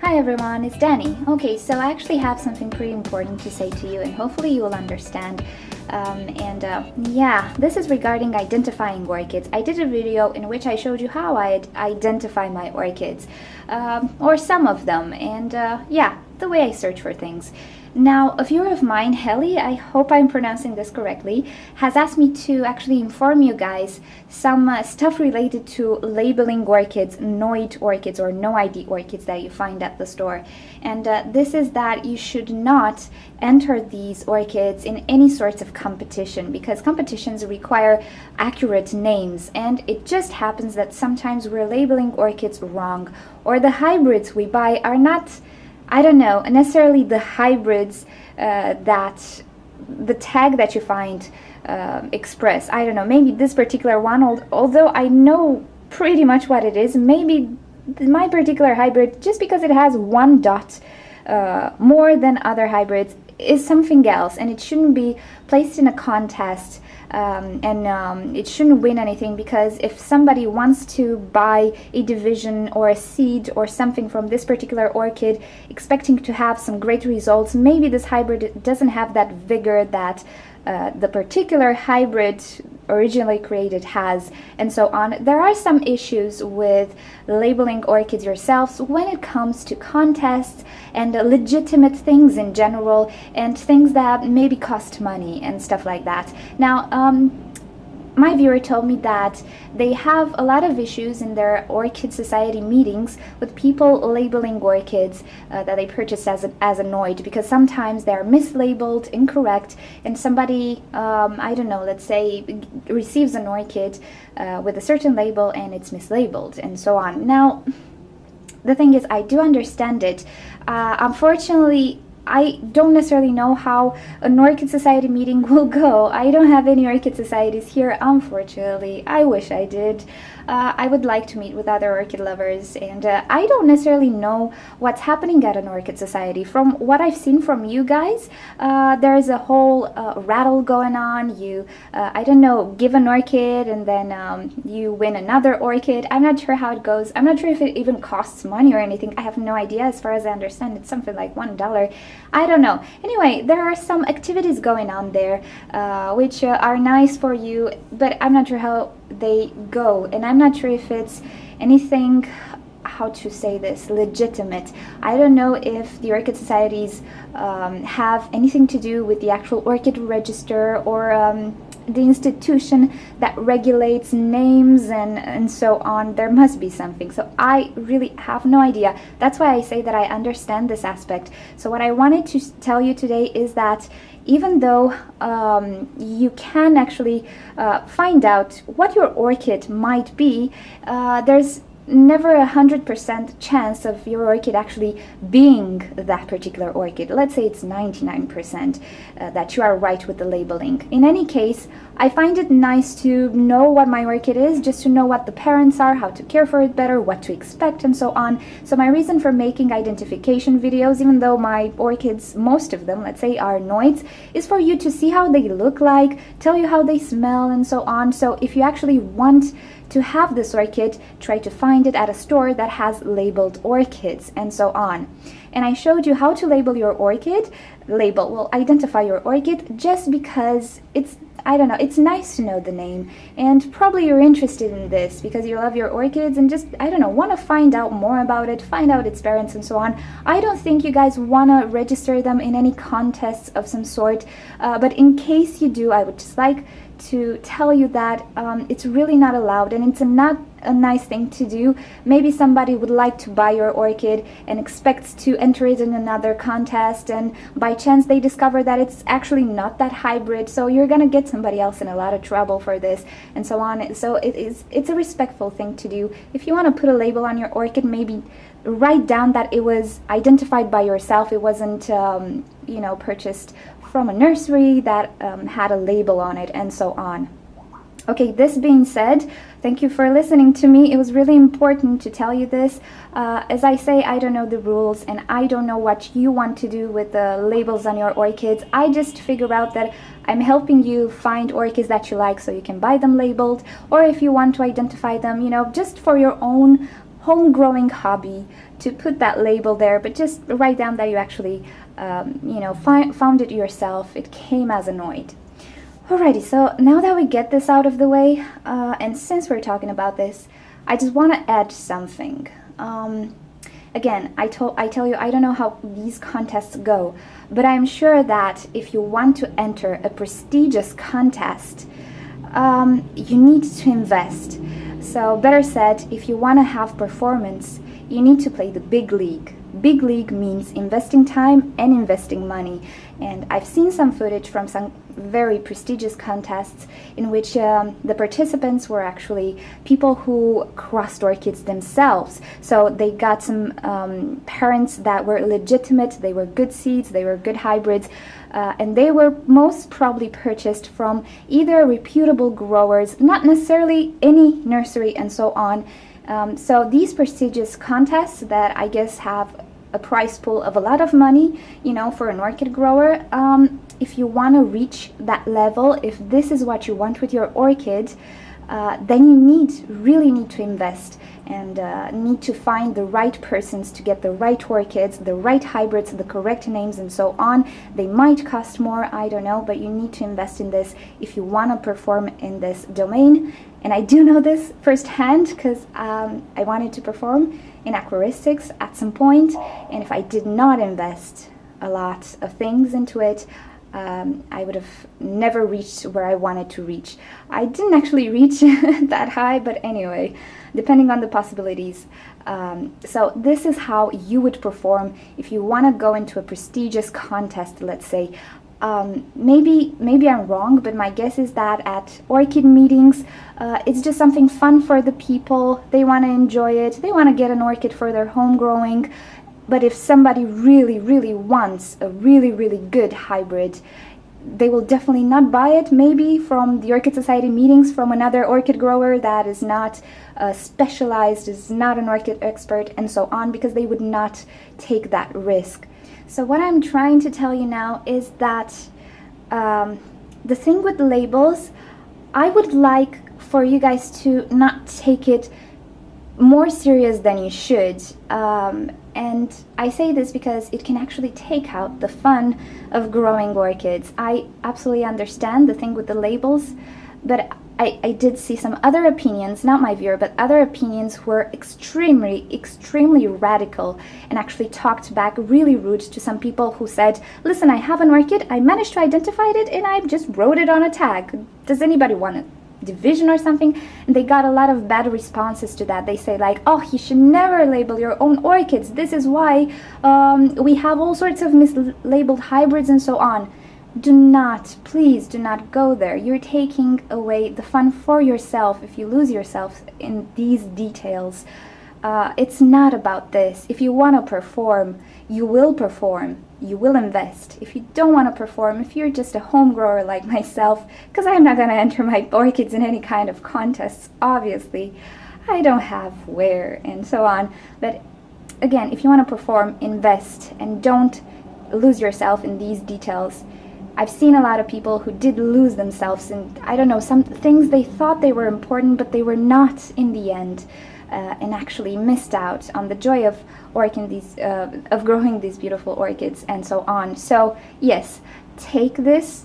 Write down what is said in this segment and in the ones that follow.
Hi everyone, it's Danny. Okay, so I actually have something pretty important to say to you and hopefully you will understand. Yeah, this is regarding identifying orchids. I did a video in which I showed you how I identify my orchids, or some of them, and yeah, the way I search for things. Now, a viewer of mine, Helly, I hope I'm pronouncing this correctly, has asked me to actually inform you guys some stuff related to labeling orchids, NoID orchids or NoID orchids that you find at the store. And this is that you should not enter these orchids in any sorts of competition, because competitions require accurate names, and it just happens that sometimes we're labeling orchids wrong, or the hybrids we buy are not, I don't know, necessarily the hybrids that the tag that you find express. I don't know, maybe this particular one, although I know pretty much what it is, maybe my particular hybrid, just because it has one dot more than other hybrids, is something else, and it shouldn't be placed in a contest. It shouldn't win anything, because if somebody wants to buy a division or a seed or something from this particular orchid expecting to have some great results, maybe this hybrid doesn't have that vigor that the particular hybrid originally created has, and so on. There are some issues with labeling orchids yourselves when it comes to contests and legitimate things in general, and things that maybe cost money and stuff like that. Now, my viewer told me that they have a lot of issues in their Orchid Society meetings with people labeling orchids that they purchased as a NoID, because sometimes they're mislabeled, incorrect, and somebody, I don't know, let's say receives an orchid with a certain label and it's mislabeled and so on. Now, the thing is, I do understand it. Unfortunately, I don't necessarily know how an Orchid Society meeting will go. I don't have any Orchid Societies here, unfortunately. I wish I did. I would like to meet with other orchid lovers, and I don't necessarily know what's happening at an Orchid Society. From what I've seen from you guys, there's a whole rattle going on. You, I don't know, give an orchid and then you win another orchid. I'm not sure how it goes. I'm not sure if it even costs money or anything. I have no idea. As far as I understand, it's something like $1. I don't know. Anyway, there are some activities going on there which are nice for you, but I'm not sure how they go, and I'm not sure if it's anything, how to say this, legitimate. I don't know if the Orchid Societies have anything to do with the actual orchid register or the institution that regulates names and so on. There must be something. So I really have no idea. That's why I say that I understand this aspect. So what I wanted to tell you today is that even though you can actually find out what your orchid might be, there's never 100% chance of your orchid actually being that particular orchid. Let's say it's 99% that you are right with the labeling. In any case, I find it nice to know what my orchid is, just to know what the parents are, how to care for it better, what to expect, and so on. So my reason for making identification videos, even though my orchids, most of them, let's say, are NoIDs, is for you to see how they look like, tell you how they smell, and so on. So if you actually want to have this orchid, try to find it at a store that has labeled orchids and so on. And I showed you how to label your orchid, identify your orchid, just because it's, I don't know, it's nice to know the name, and probably you're interested in this because you love your orchids and just, I don't know, want to find out more about it, find out its parents and so on. I don't think you guys want to register them in any contests of some sort, but in case you do, I would just like to tell you that it's really not allowed, and it's not a nice thing to do. Maybe somebody would like to buy your orchid and expects to enter it in another contest, and by chance they discover that it's actually not that hybrid, so you're gonna get somebody else in a lot of trouble for this and so on. So it's a respectful thing to do. If you want to put a label on your orchid, maybe write down that it was identified by yourself. It wasn't you know, purchased from a nursery that had a label on it, and so on. Okay, this being said, thank you for listening to me. It was really important to tell you this. As I say, I don't know the rules, and I don't know what you want to do with the labels on your orchids. I just figure out that I'm helping you find orchids that you like so you can buy them labeled, or if you want to identify them, you know, just for your own home growing hobby to put that label there, but just write down that you actually found it yourself. It came as a NoID. Alrighty, so now that we get this out of the way, and since we're talking about this, I just want to add something. Again, I tell you, I don't know how these contests go, but I'm sure that if you want to enter a prestigious contest, you need to invest. So better said, if you want to have performance, you need to play the big league. Big league means investing time and investing money. And I've seen some footage from some very prestigious contests in which the participants were actually people who crossed orchids themselves. So they got some parents that were legitimate, they were good seeds, they were good hybrids, and they were most probably purchased from either reputable growers, not necessarily any nursery, and so on. So these prestigious contests that I guess have a prize pool of a lot of money, for an orchid grower, if you want to reach that level, if this is what you want with your orchid, then you really need to invest and need to find the right persons to get the right orchids, the right hybrids, the correct names, and so on. They might cost more, I don't know, but you need to invest in this if you want to perform in this domain. And I do know this firsthand because I wanted to perform in aquaristics at some point, and if I did not invest a lot of things into it, I would have never reached where I wanted to reach. I didn't actually reach that high, but anyway, depending on the possibilities. So this is how you would perform if you want to go into a prestigious contest, let's say. Maybe I'm wrong, but my guess is that at orchid meetings, it's just something fun for the people. They want to enjoy it. They want to get an orchid for their home growing. But if somebody really, really wants a really, really good hybrid, they will definitely not buy it, maybe from the Orchid Society meetings from another orchid grower that is not specialized, is not an orchid expert, and so on, because they would not take that risk. So what I'm trying to tell you now is that the thing with the labels, I would like for you guys to not take it more serious than you should. And I say this because it can actually take out the fun of growing orchids. I absolutely understand the thing with the labels, but I did see some other opinions, not my viewer, but other opinions who were extremely radical and actually talked back really rude to some people who said, listen, I have an orchid, I managed to identify it, and I just wrote it on a tag. Does anybody want it? Division or something? And they got a lot of bad responses to that. They say like, oh, you should never label your own orchids. This is why we have all sorts of mislabeled hybrids and so on. Do not, please do not go there. You're taking away the fun for yourself if you lose yourself in these details. It's not about this. If you want to perform, you will perform. You will invest. If you don't want to perform, if you're just a home grower like myself, because I'm not going to enter my orchids in any kind of contests, obviously, I don't have where and so on. But again, if you want to perform, invest and don't lose yourself in these details. I've seen a lot of people who did lose themselves in, I don't know, some things they thought they were important, but they were not in the end. And actually missed out on the joy of growing these beautiful orchids and so on. So yes, take this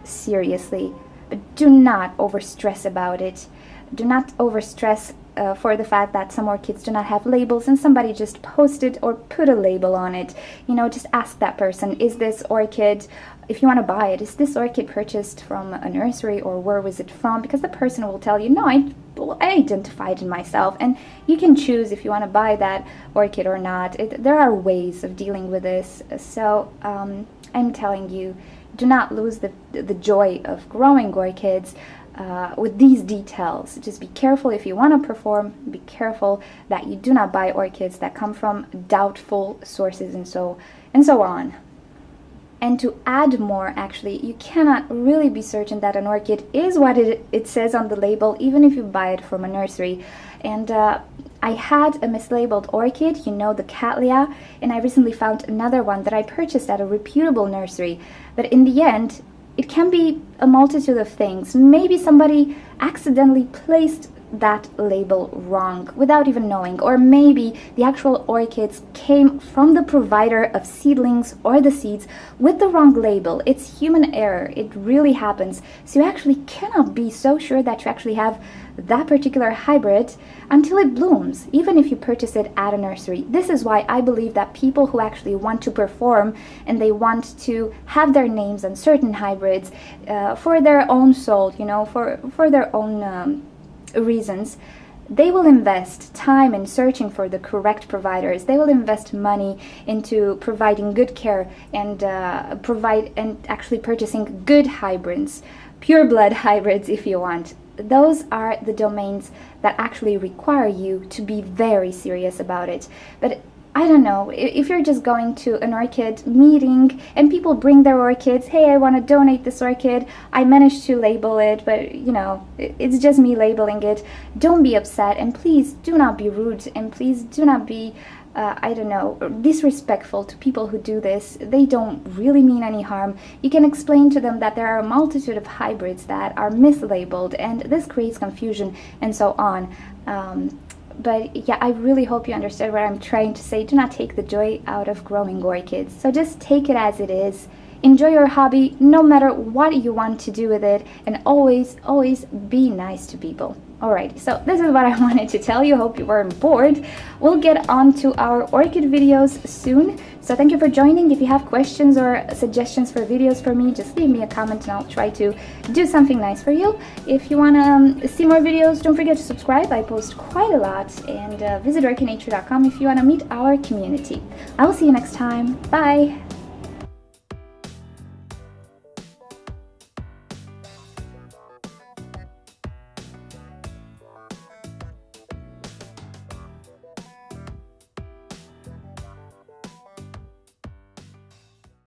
seriously, but do not overstress about it. Do not overstress for the fact that some orchids do not have labels and somebody just posted or put a label on it. Just ask that person, is this orchid, if you want to buy it, is this orchid purchased from a nursery or where was it from? Because the person will tell you, no, I identified it myself, and you can choose if you want to buy that orchid or not. There are ways of dealing with this. So I'm telling you, do not lose the joy of growing orchids with these details. Just be careful if you want to perform. Be careful that you do not buy orchids that come from doubtful sources and so on. And to add more, actually, you cannot really be certain that an orchid is what it says on the label, even if you buy it from a nursery. And I had a mislabeled orchid, the Cattleya, and I recently found another one that I purchased at a reputable nursery. But in the end, it can be a multitude of things. Maybe somebody accidentally placed that label wrong without even knowing, or maybe the actual orchids came from the provider of seedlings or the seeds with the wrong label. It's human error. It really happens. So you actually cannot be so sure that you actually have that particular hybrid until it blooms, even if you purchase it at a nursery. This is why I believe that people who actually want to perform and they want to have their names on certain hybrids for their own soul, you know, for their own reasons, they will invest time in searching for the correct providers. They will invest money into providing good care and actually purchasing good hybrids, pure blood hybrids if you want. Those are the domains that actually require you to be very serious about it. But I don't know, if you're just going to an orchid meeting and people bring their orchids, hey, I want to donate this orchid, I managed to label it, but you know, it's just me labeling it, don't be upset, and please do not be rude, and please do not be I don't know, disrespectful to people who do this. They don't really mean any harm. You can explain to them that there are a multitude of hybrids that are mislabeled and this creates confusion and so on. But yeah, I really hope you understand what I'm trying to say. Do not take the joy out of growing orchids. So just take it as it is. Enjoy your hobby no matter what you want to do with it, and always, always be nice to people. Alright, so this is what I wanted to tell you. Hope you weren't bored. We'll get on to our orchid videos soon. So thank you for joining. If you have questions or suggestions for videos for me, just leave me a comment and I'll try to do something nice for you. If you want to see more videos, don't forget to subscribe. I post quite a lot. And visit orchidnature.com if you want to meet our community. I will see you next time. Bye!